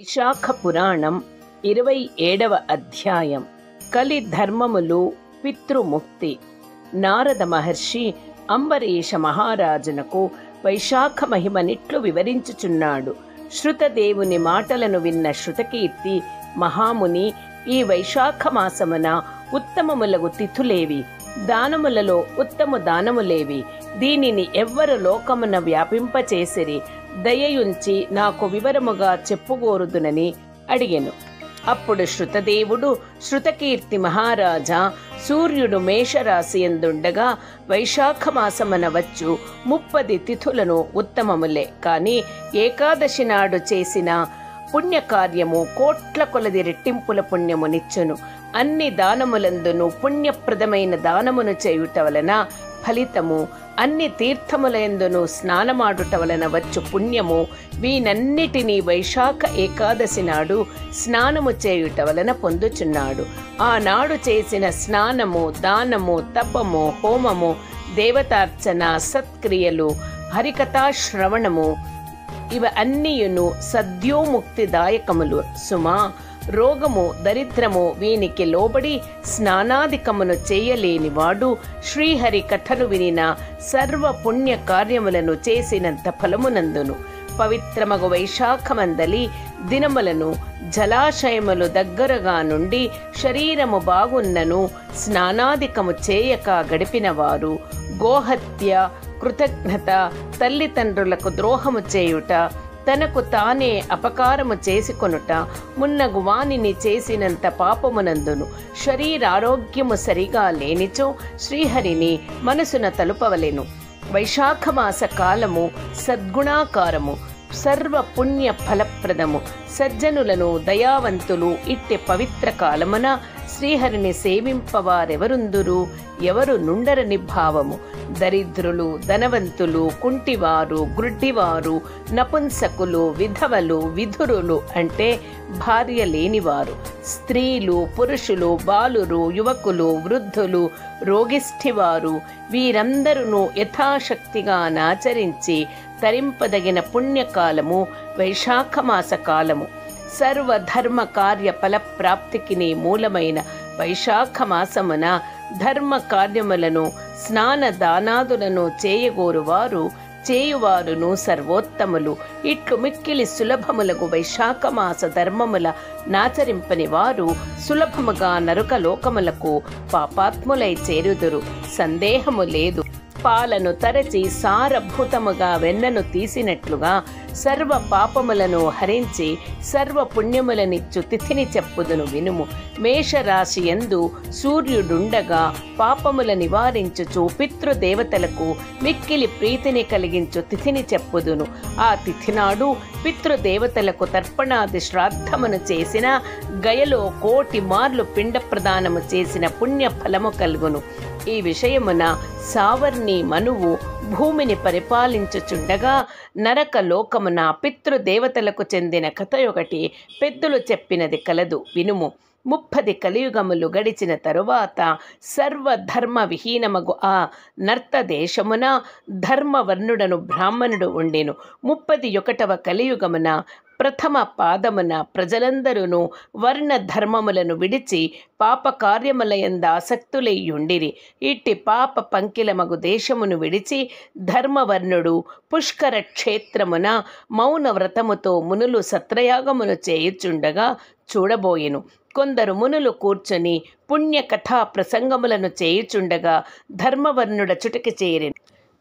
విశాఖ పురాణం 27వ అధ్యాయం. కలి ధర్మములు పితృముక్తి. నారద మహర్షి అంబరీష మహారాజునకు వైశాఖ మహిమనిట్లు వివరించుచున్నాడు. శృతదేవుని మాటలను విన్న శృతకీర్తి మహాముని, ఈ వైశాఖ మాసమున ఉత్తమములగు తిథులేవి? దానములలో ఉత్తమ దానములేవి? దీనిని ఎవ్వరు లోకమున వ్యాపింపచేసిరి? దయయుంచి నాకు వివరముగా చెప్పుగోరుదునని అడిగెను. అప్పుడు శృతదేవుడు, శృతకీర్తి మహారాజా, సూర్యుడు మేషరాశి యందుండగా వైశాఖ మాసమున వచ్చు 30 తిథులను ఉత్తమములే. కాని ఏకాదశి నాడు చేసిన పుణ్యకార్యము కోట్ల కొలది రెట్టింపుల పుణ్యమునిచ్చును. అన్ని దానములందును పుణ్యప్రదమైన దానమును చేయుట వలన ఫలితము, అన్ని తీర్థములందును స్నానమాడుట వలన వచ్చు పుణ్యము, వీనన్నిటినీ వైశాఖ ఏకాదశి నాడు స్నానము చేయుట వలన పొందుచున్నాడు. ఆనాడు చేసిన స్నానము, దానము, తపము, హోమము, దేవతార్చన, సత్క్రియలు, హరికథాశ్రవణము ఇవ అన్నియును సద్యోముక్తిదాయకములు సుమా. రోగము, దరిద్రము వీనికి లోబడి స్నానాధికమును చేయలేనివాడు శ్రీహరి కథను వినిన సర్వ పుణ్య కార్యములను చేసినంత ఫలమునందును. పవిత్రమగు వైశాఖమందలి దినములను జలాశయములు దగ్గరగా నుండి శరీరము బాగున్నను స్నానాధికము చేయక గడిపినవారు, గోహత్య, కృతజ్ఞత, తల్లిదండ్రులకు ద్రోహము చేయుట, తనకు తానే అపకారము చేసుకొనుట మున్నగు వానిని చేసినంత పాపమునందును శరీరారోగ్యము సరిగా లేనిచో శ్రీహరిని మనసున తలుపవలెను. వైశాఖమాస కాలము సద్గుణాకారము, సర్వ పుణ్య ఫలప్రదము. సజ్జనులను, దయావంతులు ఇట్టి పవిత్ర కాలమున శ్రీహరిని సేవింపవారెవరుందురు? ఎవరు నుండరని భావము. దరిద్రులు, ధనవంతులు, కుంటివారు, గ్రుడ్డివారు, నపుంసకులు, విధవలు, విధురులు అంటే భార్య లేనివారు, స్త్రీలు, పురుషులు, బాలురు, యువకులు, వృద్ధులు, రోగిష్ఠివారు వీరందరూ యథాశక్తిగా నాచరించి తరింపదగిన పుణ్యకాలము వైశాఖమాస కాలము. సర్వధర్మ కార్య ఫలప్రాప్తికి మూలమైన వైశాఖ మాసమున ధర్మ కార్యములను, స్నాన దానాదులను చేయువారును సర్వోత్తములు. ఇట్లు మిక్కిలి సులభములకు వైశాఖ మాస ధర్మముల నాచరింపని వారు సులభముగా నరక లోకములకు పాపాత్ములై చేరుదురు. సందేహము లేదు. పాలను తరచి సారభూతముగా వెన్నను తీసినట్లుగా సర్వ పాపములను హరించి సర్వ పుణ్యములనిచ్చు తిథిని చెప్పుదును వినుము. మేషరాశి యందు సూర్యుడుండగా పాపముల నివారించుచు పితృదేవతలకు మిక్కిలి ప్రీతిని కలిగించు తిథిని చెప్పుదును. ఆ తిథినాడు పితృదేవతలకు తర్పణాది శ్రాద్ధమును చేసిన గయలో 1,000,000 మార్లు పిండ ప్రదానము చేసిన పుణ్య ఫలము కలుగును. ఈ విషయమున సావర్ణి మనువు భూమిని పరిపాలించుచుండగా నరక లోకమున పితృదేవతలకు చెందిన కథ ఒకటి పెద్దలు చెప్పినది కలదు వినుము. 30 కలియుగములు గడిచిన తరువాత సర్వధర్మ విహీనమగు ఆ నర్తదేశమున ధర్మవర్ణుడను బ్రాహ్మణుడు ఉండెను. 31వ కలియుగమున ప్రథమ పాదమున ప్రజలందరూ వర్ణ ధర్మములను విడిచి పాపకార్యములయందు ఆసక్తులయ్యుండిరి. ఇట్టి పాప పంకిలమగు దేశమును విడిచి ధర్మవర్ణుడు పుష్కర క్షేత్రమున మౌన వ్రతముతో మునులు సత్రయాగమును చేయుచుండగా చూడబోయెను. కొందరు మునులు కూర్చొని పుణ్యకథా ప్రసంగములను చేయుచుండగా ధర్మవర్ణుడ చుటకి చేరిన.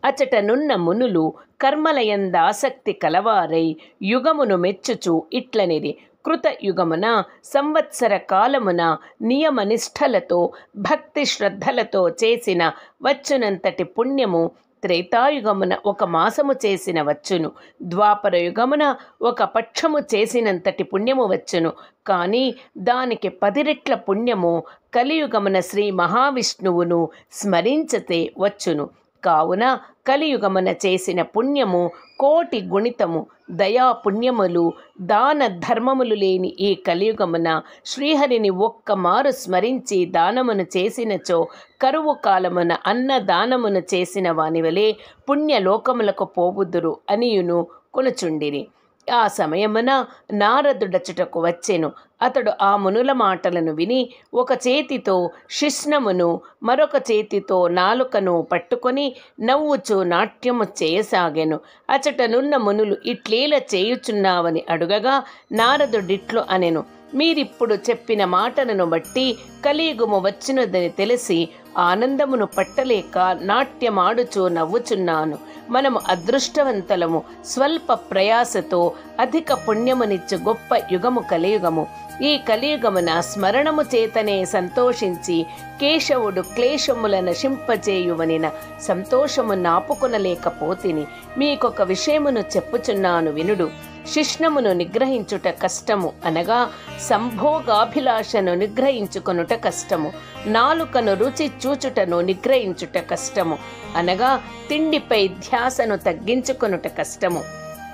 అచటనున్న మునులు కర్మలయంద ఆసక్తి కలవారై యుగమును మెచ్చుచు ఇట్లనిది. కృత యుగమున సంవత్సర కాలమున నియమనిష్టలతో భక్తి శ్రద్ధలతో చేసిన వచ్చునంతటి పుణ్యము త్రేతాయుగమున 1 మాసము చేసిన వచ్చును. ద్వాపర యుగమున 1 పక్షము చేసినంతటి పుణ్యము వచ్చును. కానీ దానికి 10 రెట్ల పుణ్యము కలియుగమున శ్రీ మహావిష్ణువును స్మరించితే వచ్చును. కావున కలియుగమున చేసిన పుణ్యము 1,000,000 గుణితము. దయా పుణ్యములు, దాన ధర్మములు లేని ఈ కలియుగమున శ్రీహరిని ఒక్కమారు స్మరించి దానమును చేసినచో కరువు కాలమున అన్నదానమును చేసిన వానివలే పుణ్యలోకములకు పోవుదురు అనియును కొనుచుండిరి. ఆ సమయమున నారదుడచుటకు వచ్చెను. అతడు ఆ మునుల మాటలను విని ఒక చేతితో శిష్ణమును మరొక చేతితో నాలుకను పట్టుకొని నవ్వుచూ నాట్యము చేయసాగెను. అచటనున్న మునులు ఇట్లేల చేయుచున్నావని అడుగగా నారదుడిట్లు అనెను, మీరిప్పుడు చెప్పిన మాటలను బట్టి కలియుగము వచ్చినదని తెలిసి ఆనందమును పట్టలేక నాట్యమాడుచూ నవ్వుచున్నాను. మనము అదృష్టవంతులము. స్వల్ప ప్రయాసతో అధిక పుణ్యమునిచ్చు గొప్ప యుగము కలియుగము. ఈ కలియుగమున స్మరణము చేతనే సంతోషించి కేశవుడు క్లేశముల నశింపచేయువనిన సంతోషము నాపుకొనలేకపోతిని. మీకొక విషయమును చెప్పుచున్నాను వినుడు. శిష్ణమును నిగ్రహించుట కష్టము, అనగా సంభోగాభిలాషను నిగ్రహించుకొనుట కష్టము. నాలుకను రుచి చూచుటను నిగ్రహించుట కష్టము, అనగా తిండిపై ధ్యాసను తగ్గించుకొనుట కష్టము.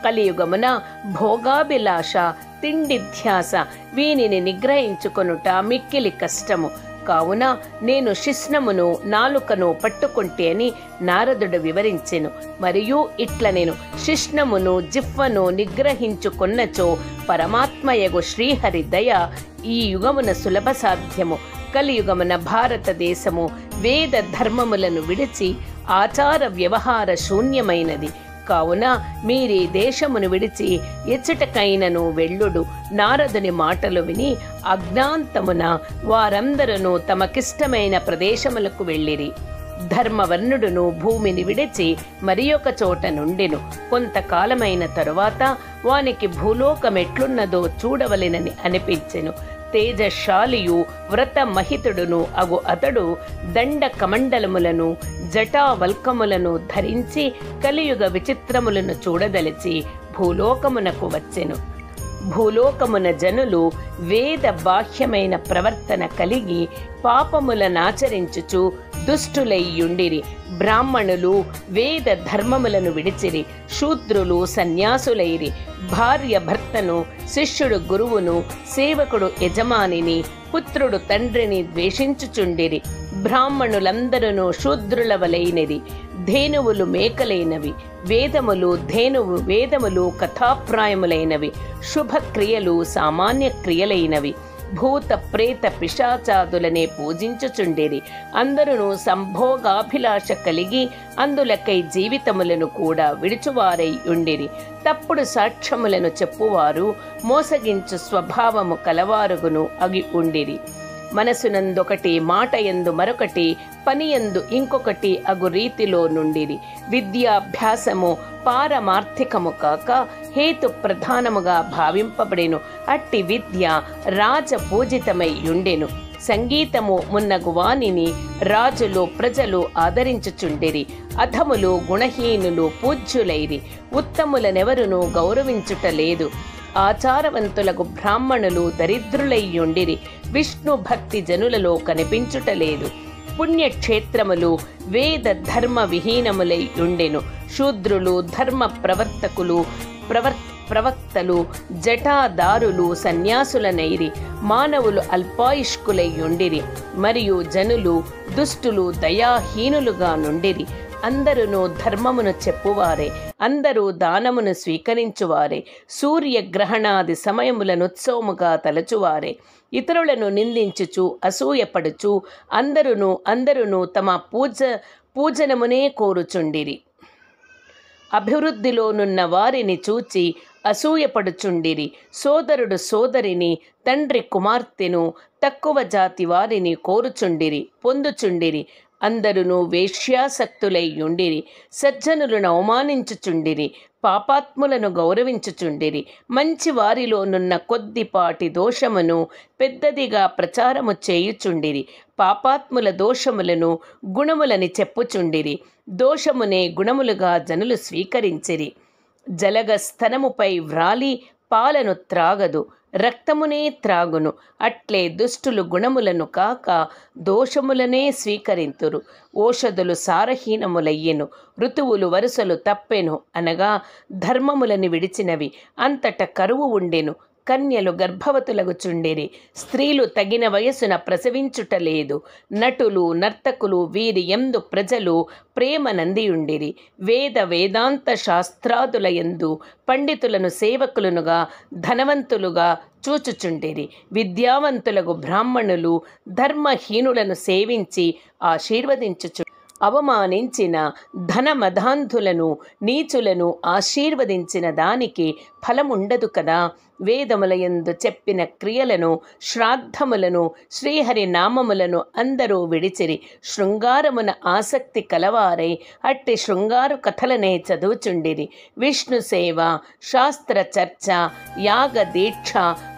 కలియుగమున భోగాభిలాష, తిండి ధ్యాస వీనిని నిగ్రహించుకొనుట మిక్కిలి కష్టము. కావున నేను శిష్ణమును నాలుకను పట్టుకుంటే అని నారదుడు వివరించెను. మరియు ఇట్ల నేను శిష్ణమును జిహ్వను నిగ్రహించుకొన్నచో పరమాత్మయగు శ్రీహరి దయ ఈ యుగమున సులభ సాధ్యము. కలియుగమున భారతదేశము వేద ధర్మములను విడిచి ఆచార వ్యవహార శూన్యమైనది. కావున మీరీ దేశమును విడిచి ఎచ్చటకైనను వెళ్ళుడు. నారదుని మాటలు విని అజ్ఞాంతమున వారందరూ తమకిష్టమైన ప్రదేశములకు వెళ్ళిరి. ధర్మవర్ణుడును భూమిని విడిచి మరి ఒక చోట నుండెను. కొంతకాలమైన తరువాత వానికి భూలోకమెట్లున్నదో చూడవలెనని అనిపించెను. తేజశాలియు వ్రతమహితుడును అగు అతడు దండ కమండలములను జటావల్కములను ధరించి కలియుగ విచిత్రములను చూడదలిచి భూలోకమునకు వచ్చెను. భూలోకమున జనులు వేద బాహ్యమైన ప్రవర్తన కలిగి పాపములనాచరించుచు దుష్టులయ్యుండిరి. బ్రాహ్మణులు వేద ధర్మములను విడిచిరి. శూద్రులు సన్యాసులైరి. భార్య భర్తను, శిష్యుడు గురువును, సేవకుడు యజమానిని, పుత్రుడు తండ్రిని ద్వేషించుచుండిరి. బ్రాహ్మణులందరూ శూద్రుల వలైనది. ధేనువులు మేకలైనవి. వేదములు కథాప్రాయములైనవి. శుభక్రియలు సామాన్య క్రియలైనవి. భూత ప్రేత పిశాచాదులనే పూజించుచుండిరి. అందరూ సంభోగాభిలాష కలిగి అందులకై జీవితములను కూడా విడుచువారై ఉండిరి. తప్పుడు సాక్ష్యములను చెప్పువారు, మోసగించు స్వభావము కలవారుగును అగి ఉండిరి. మనసునందొకటి, మాట యందు మరొకటి, పని యందు ఇంకొకటి అగు రీతిలో నుండిరి. విద్యాభ్యాసము పారమార్థికము కాక హేతు ప్రధానముగా భావింపబడెను. అట్టి విద్య రాజపూజితమై ఉండెను. సంగీతము మున్నగు వానిని రాజులు ప్రజలు ఆదరించుచుండిరి. అధములు గుణహీనులు పూజ్యులైరి. ఉత్తములనెవరునూ గౌరవించుటలేదు. ఆచారవంతులకు బ్రాహ్మణులు దరిద్రులయ్యుండిరి. విష్ణు భక్తి జనులలో కనిపించుటలేదు. పుణ్యక్షేత్రములు వేద ధర్మ విహీనములై ఉండెను. శూద్రులు ధర్మ ప్రవక్తలు జటాదారులు సన్యాసులనైరి. మానవులు అల్పాయుష్కులై ఉండిరి. మరియు జనులు దుష్టులు దయాహీనులుగా నుండిరి. అందరూ ధర్మమును చెప్పువారే. అందరూ దానమును స్వీకరించువారే. సూర్యగ్రహణాది సమయములనుత్సవముగా తలచువారే. ఇతరులను నిందించుచు అసూయపడుచు అందరూ తమ పూజనమునే కోరుచుండిరి. అభివృద్ధిలోనున్న వారిని చూచి అసూయపడుచుండిరి. సోదరుడు సోదరిని, తండ్రి కుమార్తెను, తక్కువ జాతి వారిని కోరుచుండిరి, పొందుచుండిరి. అందరూ వేశ్యాసక్తులై ఉండిరి. సజ్జనులను అవమానించుచుండిరి. పాపాత్ములను గౌరవించుచుండిరి. మంచి వారిలోనున్న కొద్దిపాటి దోషమును పెద్దదిగా ప్రచారము చేయుచుండిరి. పాపాత్ముల దోషములను గుణములని చెప్పుచుండిరి. దోషమునే గుణములుగా జనులు స్వీకరించిరి. జలగ స్తనముపై వ్రాలి పాలను త్రాగదు, రక్తమునే త్రాగును. అట్లే దుష్టులు గుణములను కాక దోషములనే స్వీకరింతురు. ఓషధులు సారహీనములయ్యెను. ఋతువులు వరుసలు తప్పెను, అనగా ధర్మములను విడిచినవి. అంతట కరువు ఉండెను. కన్యలు గర్భవతులగుచుండిరి. స్త్రీలు తగిన వయసున ప్రసవించుటలేదు. నటులు నర్తకులు వీరి యందు ప్రజలు ప్రేమ నందియుండిరి. వేదాంత శాస్త్రాదుల యందు పండితులను సేవకులనుగా ధనవంతులుగా చూచుచుండిరి. విద్యావంతులకు బ్రాహ్మణులు ధర్మహీనులను సేవించి ఆశీర్వదించుచు అవమానించిన ధనమధాంధులను నీచులను ఆశీర్వదించిన దానికి ఫలముండదు కదా. వేదములయందు చెప్పిన క్రియలను శ్రాద్ధములను శ్రీహరి నామములను అందరూ విడిచిరి. శృంగారమున ఆసక్తి కలవారై అట్టి శృంగారు కథలనే చదువుచుండిరి. విష్ణు సేవ, శాస్త్ర చర్చ, యాగ దీక్ష,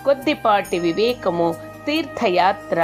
కొద్దిపాటి వివేకము, తీర్థయాత్ర,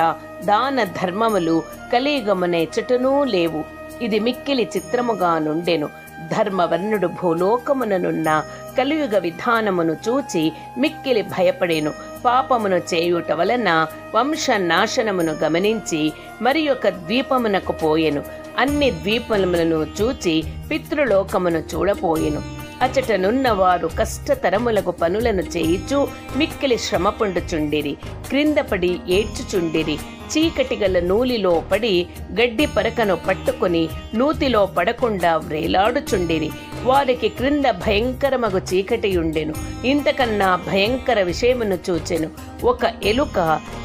దాన ధర్మములు కలియుగమునే చుటూనూ లేవు. ఇది మిక్కిలి చిత్రముగా నుండెను. ధర్మవర్ణుడు భూలోకముననున్న కలియుగ విధానమును చూచి మిక్కిలి భయపడెను. పాపమును చేయుట వలన వంశనాశనమును గమనించి మరి ఒక ద్వీపమునకు పోయెను. అన్ని ద్వీపములను చూచి పితృలోకమును చూడపోయెను. అచటనున్న వారు కష్టతరములకు పనులను చేయిచు మిక్కిలి శ్రమ పొందుచుండిరి. క్రిందపడి ఏడ్చుచుండిరి. చీకటి గల నూలిలో పడి గడ్డి పరకను పట్టుకుని నూతిలో పడకుండా వ్రేలాడుచుండిరి. వారికి క్రింద భయంకరమగు చీకటియుండెను. ఇంతకన్నా భయంకర విషయమును చూచెను. ఒక ఎలుక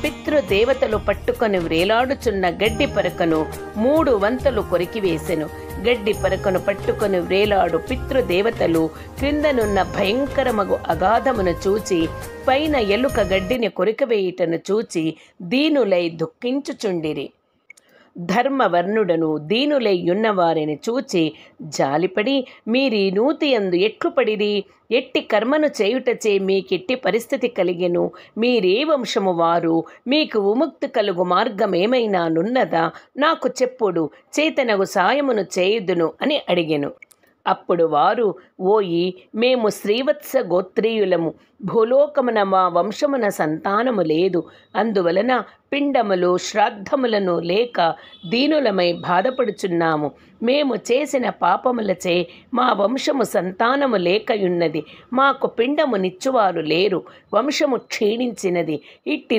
పితృదేవతలు పట్టుకొని వ్రేలాడుచున్న గడ్డి పరకను 3 వంతులు కొరికివేసెను. గడ్డి పరకను పట్టుకొని వ్రేలాడు పితృదేవతలు క్రిందనున్న భయంకరమగు అగాధమును చూచి పైన ఎలుక గడ్డిని కొరికవేయుటను చూచి దీనులై దుఃఖించుచుండిరి. ధర్మవర్ణుడను దీనులై యున్నవారిని చూచి జాలిపడి మీరీ నూతియందు ఎట్లు పడిరి? ఎట్టి కర్మను చేయుటచే మీకెట్టి పరిస్థితి కలిగెను? మీరే వంశము వారు? మీకు విముక్తి కలుగు మార్గమేమైనా నున్నదా? నాకు చెప్పుడు, చేతనగు సాయమును చేయుదును అని అడిగెను. అప్పుడు వారు, ఓయి మేము శ్రీవత్స గోత్రీయులము. భూలోకమున మా వంశమున సంతానము లేదు. అందువలన పిండములు శ్రాద్ధములను లేక దీనులమై బాధపడుచున్నాము. మేము చేసిన పాపములచే మా వంశము సంతానము లేకయున్నది. మాకు పిండము నిచ్చువారు లేరు. వంశము క్షీణించినది. ఇట్టి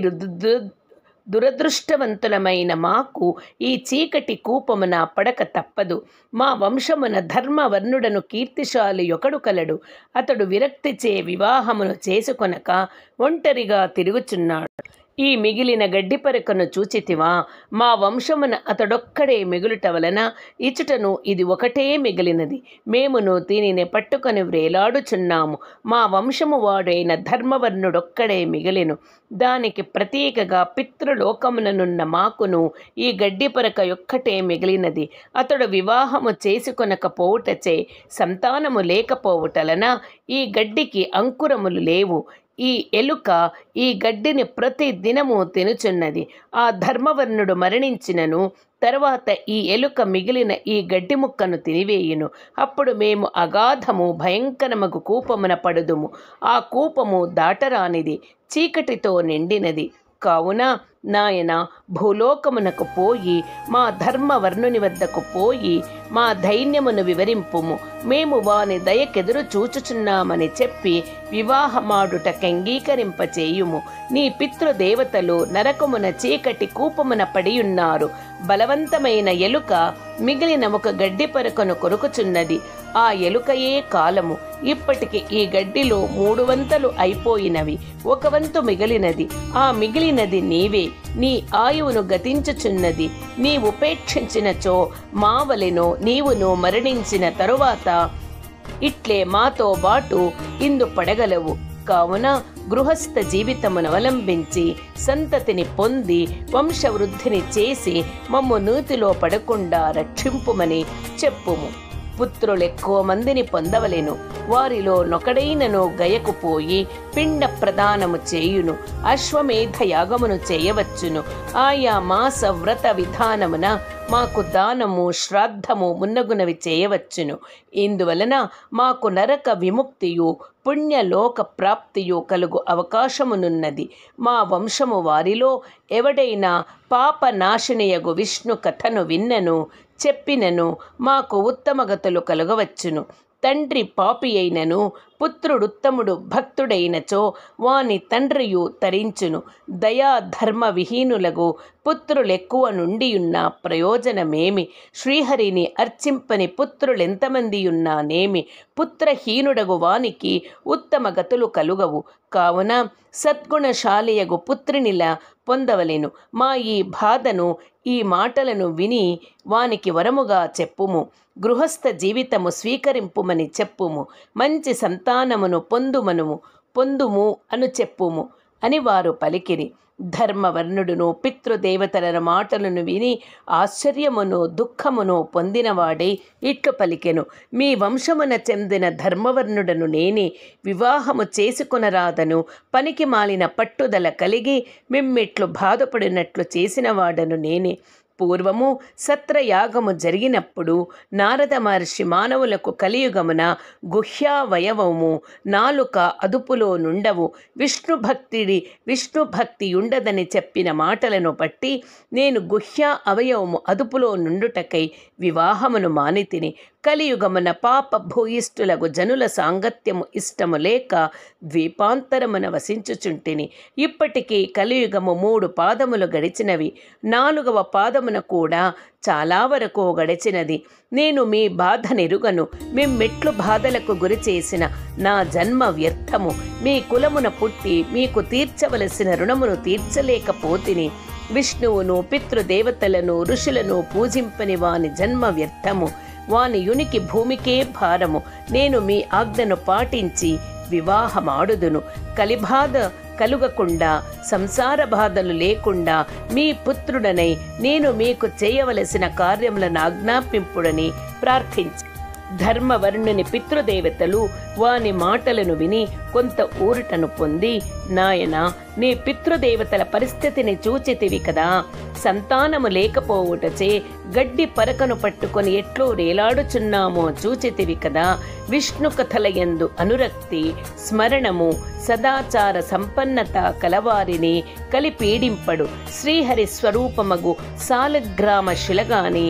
దురదృష్టవంతులమైన మాకు ఈ చీకటి కూపమున పడక తప్పదు. మా వంశమున ధర్మవర్ణుడను కీర్తిశాలి ఒకడు కలడు. అతడు విరక్తిచే వివాహమును చేసుకొనక ఒంటరిగా తిరుగుచున్నాడు. ఈ మిగిలిన గడ్డిపరకను చూచితివా? మా వంశమున అతడొక్కడే మిగులుట వలన ఇచుటను ఇది ఒకటే మిగిలినది. మేమును దీనిని పట్టుకొని వ్రేలాడుచున్నాము. మా వంశము వాడైన ధర్మవర్ణుడొక్కడే మిగిలెను. దానికి ప్రతీకగా పితృలోకముననున్న మాకును ఈ గడ్డిపరక ఒక్కటే మిగిలినది. అతడు వివాహము చేసుకొనకపోవుటచే సంతానము లేకపోవుటలన ఈ గడ్డికి అంకురములు లేవు. ఈ ఎలుక ఈ గడ్డిని ప్రతి దినము తినుచున్నది. ఆ ధర్మవర్ణుడు మరణించినను తర్వాత ఈ ఎలుక మిగిలిన ఈ గడ్డి ముక్కను తినివేయును. అప్పుడు మేము అగాధము భయంకరమగు కూపమున పడుదుము. ఆ కూపము దాటరానిది, చీకటితో నిండినది. కావున నాయన భూలోకమునకు పోయి మా ధర్మవర్ణుని వద్దకు పోయి మా ధైర్యమును వివరింపుము. మేము వాని దయకెదురు చూచుచున్నామని చెప్పి వివాహమాడుటకంగీకరింపచేయుము. నీ పితృదేవతలు నరకమున చీకటి కూపమున పడియున్నారు. బలవంతమైన ఎలుక మిగిలిన ఒక గడ్డి పరకను కొరుకుచున్నది. ఆ ఎలుకయే కాలము. ఇప్పటికి ఈ గడ్డిలో 3 వంతులు అయిపోయినవి. 1 వంతు మిగిలినది. ఆ మిగిలినది నీవే. నీ ఆయువును గతించుచున్నది. నీ ఉపేక్షించినచో మావలెనో నీవును మరణించిన తరువాత ఇట్లే మాతో బాటు ఇందు పడగలవు. కావున గృహస్థ జీవితమును అవలంబించి సంతతిని పొంది వంశవృద్ధిని చేసి మమ్ము నూతిలో పడకుండా రక్షింపుమని చెప్పుము. పుత్రులెక్కువ మందిని పొందవలెను. వారిలో నొకడైనను గయకు పోయి పిండ ప్రదానము చేయును. అశ్వమేధ యాగమును చేయవచ్చును. ఆయా మాస వ్రత విధానమున మాకు దానము శ్రాద్ధము మున్నగునవి చేయవచ్చును. ఇందువలన మాకు నరక విముక్తియు పుణ్యలోక ప్రాప్తియు కలుగు అవకాశమునున్నది. మా వంశము వారిలో ఎవడైనా పాపనాశినియగు విష్ణు కథను విన్నను చెప్పినను మాకు ఉత్తమగతులు కలుగవచ్చును. తండ్రి పాపి అయినను పుత్రుడుత్తముడు భక్తుడైనచో వాని తండ్రియు తరించును. దయా ధర్మ విహీనులగు పుత్రులెక్కువ నుండియున్న ప్రయోజనమేమి? శ్రీహరిని అర్చింపని పుత్రులెంతమందియున్నానేమి? పుత్రహీనుడగు వానికి ఉత్తమ గతులు కలుగవు. కావున సద్గుణశాలియగు పుత్రినిలా పొందవలెను. మా ఈ బాధను, ఈ మాటలను విని వానికి వరముగా చెప్పుము. గృహస్థ జీవితము స్వీకరింపుమని చెప్పుము. మంచి సంతానమును పొందుము అను చెప్పుము అని వారు పలికిరి. ధర్మవర్ణుడును పితృదేవతల మాటలను విని ఆశ్చర్యమును దుఃఖమును పొందినవాడై ఇట్లు పలికెను. మీ వంశమున చెందిన ధర్మవర్ణుడను నేనే. వివాహము చేసుకొనరాదను పనికి మాలిన పట్టుదల కలిగి మిమ్మిట్లు బాధపడినట్లు చేసిన వాడను నేనే. పూర్వము సత్రయాగము జరిగినప్పుడు నారద మహర్షి మానవులకు కలియుగమున గుహ్యావయవము నాలుక అదుపులో నుండవు, విష్ణుభక్తి ఉండదని చెప్పిన మాటలను బట్టి నేను గుహ్య అవయవము అదుపులో నుండుటకై వివాహమును మానితిని. కలియుగమున పాప భూయిష్ఠులకు జనుల సాంగత్యము ఇష్టము లేక ద్వీపాంతరమున వసించుచుంటిని. ఇప్పటికీ కలియుగము 3 పాదములు గడిచినవి. 4వ పాదమున కూడా చాలా వరకు గడిచినది. నేను మీ బాధ నెరుగను. మిమ్మెట్లు బాధలకు గురి చేసిన నా జన్మ వ్యర్థము. మీ కులమున పుట్టి మీకు తీర్చవలసిన రుణమును తీర్చలేకపోతిని. విష్ణువును పితృదేవతలను ఋషులను పూజింపని వాని జన్మ వ్యర్థము. వాని యునికి భూమికే భారము. నేను మీ ఆజ్ఞను పాటించి వివాహమాడుదును. కలిబాధ కలుగకుండా, సంసార బాధలు లేకుండా మీ పుత్రుడనై నేను మీకు చేయవలసిన కార్యములను ఆజ్ఞాపింపుడని ప్రార్థించి ధర్మవర్ణుని పితృదేవతలు వాని మాటలను విని కొంత ఊరటను పొంది, నాయనా, నీ పితృదేవతల పరిస్థితిని చూచితివి కదా. సంతానము లేకపోవుటచే గడ్డి పరకను పట్టుకొని ఎట్లో రేలాడుచున్నామో చూచితివి కదా. విష్ణు కథలయందు అనురక్తి, స్మరణము, సదాచార సంపన్నత కలవారిని కలిపీడింపడు. శ్రీహరి స్వరూపమగు సాలగ్రామ శిలగాని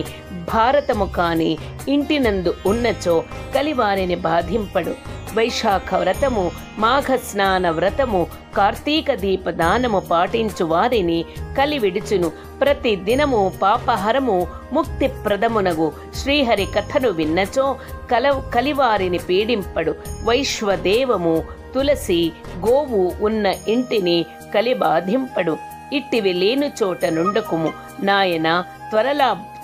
భారతము కాని ఇంటినందు ఉన్నచో కలివారిని బాధింపడు. వైశాఖ వ్రతము, మాఘ స్నాన వ్రతము, కార్తీక దీపదానము పాటించు వారిని కలి విడుచును. ప్రతి దినము పాపహరము ముక్తిప్రదమునగు శ్రీహరి కథను విన్నచో కలివారిని పీడింపడు. వైశ్వదేవము, తులసి, గోవు ఉన్న ఇంటిని కలి బాధింపడు. ఇట్టివి లేను చోట నుండకుము నాయన.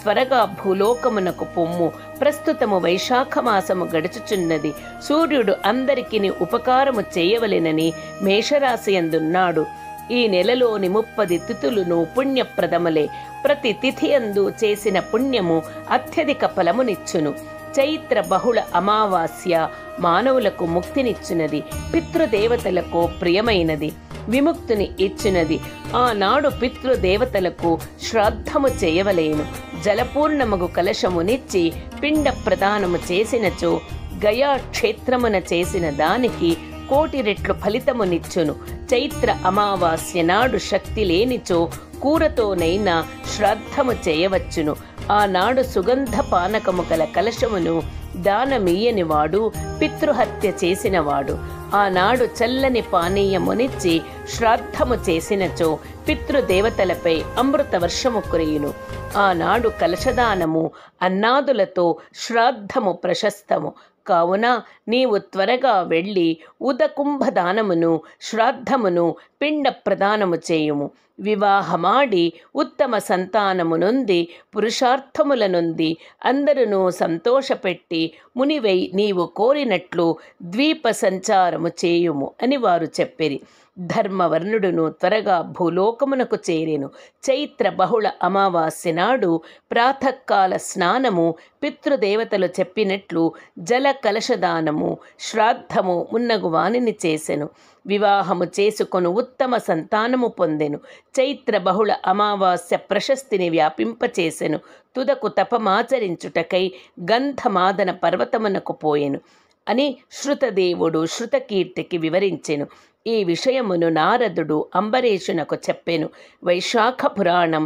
త్వరగా భూలోకమునకు పొమ్ము. ప్రస్తుతము వైశాఖ మాసము గడుచుచున్నది. సూర్యుడు అందరికీ ఉపకారము చేయవలెనని మేషరాశి అందున్నాడు. ఈ నెలలోని 30 తిథులును పుణ్యప్రదములే. ప్రతి తిథి అందు చేసిన పుణ్యము అత్యధిక ఫలమునిచ్చును. చైత్ర బహుళ అమావాస్య మానవులకు ముక్తినిచ్చునది. పితృదేవతలకు ప్రియమైనది, విముక్తిని ఇచ్చినది. ఆనాడు పితృదేవతలకు శ్రాద్ధము చేయవలేను. జలపూర్ణమగు కలశమునిచ్చి పిండ ప్రదానము చేసినచో గయా క్షేత్రమున చేసిన దానికి 1,000,000 రెట్లు ఫలితమునిచ్చును. చైత్ర అమావాస్య నాడు శక్తి లేనిచో కూరతోనైనా శ్రాద్ధము చేయవచ్చును. ఆనాడు సుగంధ పానకము గల కలశమును దానమీయనివాడు పితృహత్య చేసినవాడు. ఆనాడు చల్లని పానీయమునిచ్చి శ్రాద్ధము చేసినచో పితృదేవతలపై అమృత వర్షము కురియును. ఆనాడు కలశదానము, అన్నాదులతో శ్రాద్ధము ప్రశస్తము. కావున నీవు త్వరగా వెళ్ళి ఉదకుంభదానమును, శ్రాద్ధమును, పిండ ప్రదానము చేయుము. వివాహమాడి ఉత్తమ సంతానము నొంది పురుషార్థముల నొంది అందరును సంతోషపెట్టి మునివై నీవు కోరినట్లు ద్వీప సంచారము చేయుము అని వారు చెప్పిరి. ధర్మవర్ణుడును త్వరగా భూలోకమునకు చేరెను. చైత్ర బహుళ అమావాస్య నాడు ప్రాతకాల స్నానము, పితృదేవతలు చెప్పినట్లు జల కలశదానము, శ్రాద్ధము మున్నగు వానిని చేసెను. వివాహము చేసుకొను ఉత్తమ సంతానము పొందెను. చైత్ర బహుళ అమావాస్య ప్రశస్తిని వ్యాపింపచేసెను. తుదకు తపమాచరించుటకై గంధమాదన పర్వతమునకు పోయెను అని శృతదేవుడు శృతకీర్తికి వివరించెను. ఈ విషయమును నారదుడు అంబరీషునకు చెప్పెను. వైశాఖ పురాణం